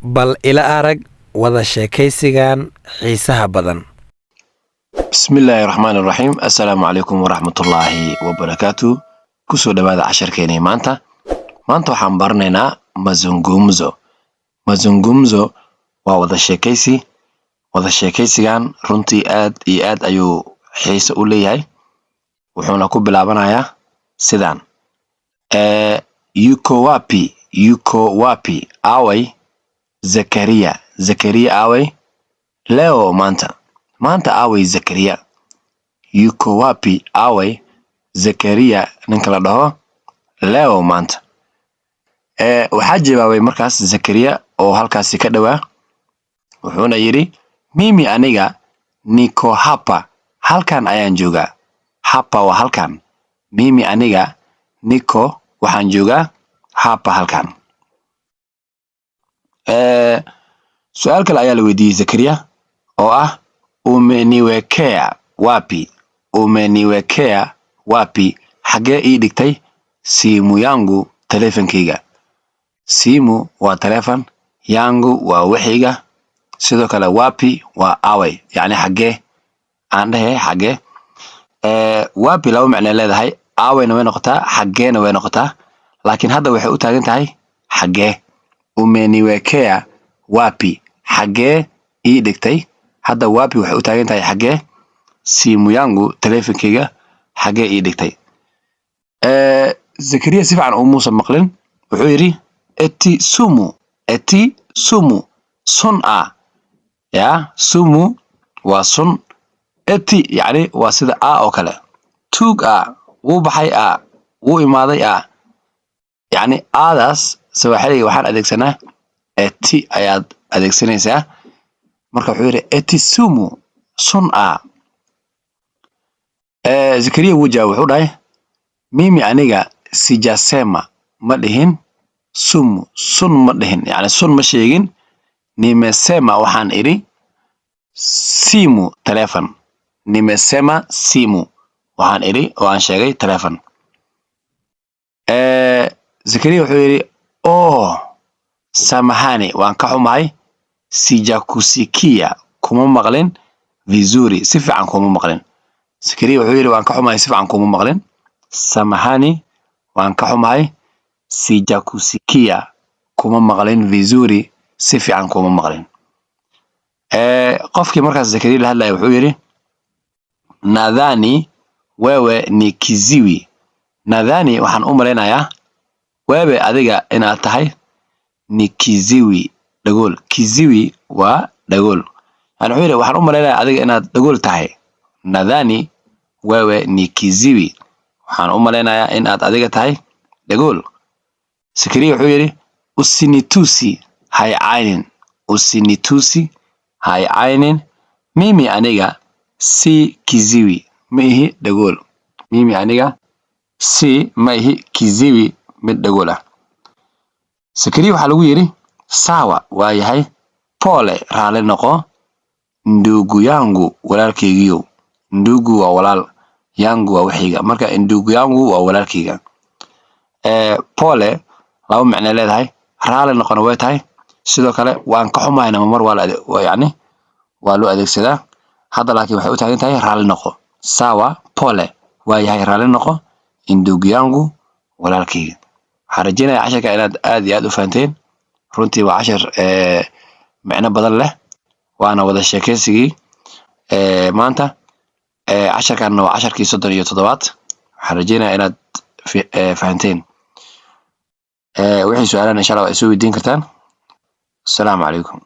bal ila arag wada sheekaysigan xiisaha badan. bismillaahi raxmaani raxiim assalaamu calaykum waraxmatullaahi wabarakaatu kusoo dhawaada casharkeenii maanta waxaan baranaynaa mazungumzo waa wada sheekaysigan runtii aad iyo aad ayuu xiise u leeyahay wuxuuna ku bilaabanayaa sidaan yuko wapi away Zakaria away leo maanta away Zakaria yuko wapi away Zakaria ninka la dhaho leo maanta waxaa jawaabay markaas Zakaria oo halkaasi ka dhawaa wuxuuna yiri mimi aniga niko hapa halkan ayaan joogaa hapa waa halkan mimi aniga niko waxaan joogaa hapa halkan su'aal kale ayaa la weydiiyay Zakaria oo ah umeniwekea wapi xagee ii dhigtay simu yangu teleefankayga simu waa teleefan yangu waa waxiga sidoo kale wapi waa away yani xagee aan dhahay xagee wapi laba macno leedahay awayna way noqotaa xageena way noqotaa laakiin hadda waxay u taagan tahay xagee umeniwekea wapi xagee ii dhigtay hadda wapi waxay u taagan tahay xagee simu yangu teleefankayga xagee ii dhigtay Zakaria si fiican umuusan maqlin wuxuu yiri eti sumu sun ya sumu waa sun eti yani waa sida oo kale tuug wuu baxay wuu imaaday yani aadaas Sawaaxiliga waxaan adeegsanaa eti ayaad adeegsanaysaa marka wuxuu yiri eti sumu sun Zakaria wuu jawaabay wuxuu dhahay mimi aniga sijasema ma dhihin sumu sun ma dhihin yani sun ma sheegin nimesema waxaan iri simu teleefan nimesema simu waxaan iri oo aan sheegay teleefan Zakaria wuxuu yiri samahani waan ka xumahay sijakusikia kuma maqlin vizuri si fiican kuma maqlin Zakaria wuxuu yiri waan ka xumahay si fiican kuma maqlin samahani waan ka xumahay sijakusikia kuma maqlin vizuri si fiican kuma maqlin qofkii markaas Zakaria la hadlayay wuxuu yiri nadhani wewe ni kiziwi nadhani waxaan u maleynayaa wewe adiga inaad tahay ni kiziwi dhagool kiziwi waa dhagool yani wuxuu yiri waxaan u maleynayaa adiga inaad dhagool tahay nadhani wewe ni kiziwi waxaan u maleynayaa in aad adiga tahay dhagool Zakaria wuxuu yiri usinitusi hay aynin mimi aniga si kiziwi mihi dhagool mimi aniga si mihi kiziwi mid dhagool Zakaria waxa lagu yiri sawa waa yahay pole raali noqo ndugu yangu walaalkaygiyo ndugu waa walaal yangu waa waxiga marka ndugu yangu waa walaalkayga pole laba macno leedahay raali noqona way tahay sidoo kale waan ka xumayna mar yani waa loo adeegsadaa hadda laakiin waxay u taagan tahay raali noqo sawa pole waa yahay raali noqo ndugu yangu walaalkayga waxaan rajaynayaa casharka inaad aad iyo aad u fahanteen runtii waa cashar macno badan leh waana wada sheekaysigii maanta casharkanna waa casharkii 37 waxaan rajaynayaa inaad fahanteen wixii su'aalaha insha Allah waa soo weydiin kartaan assalaamu calaykum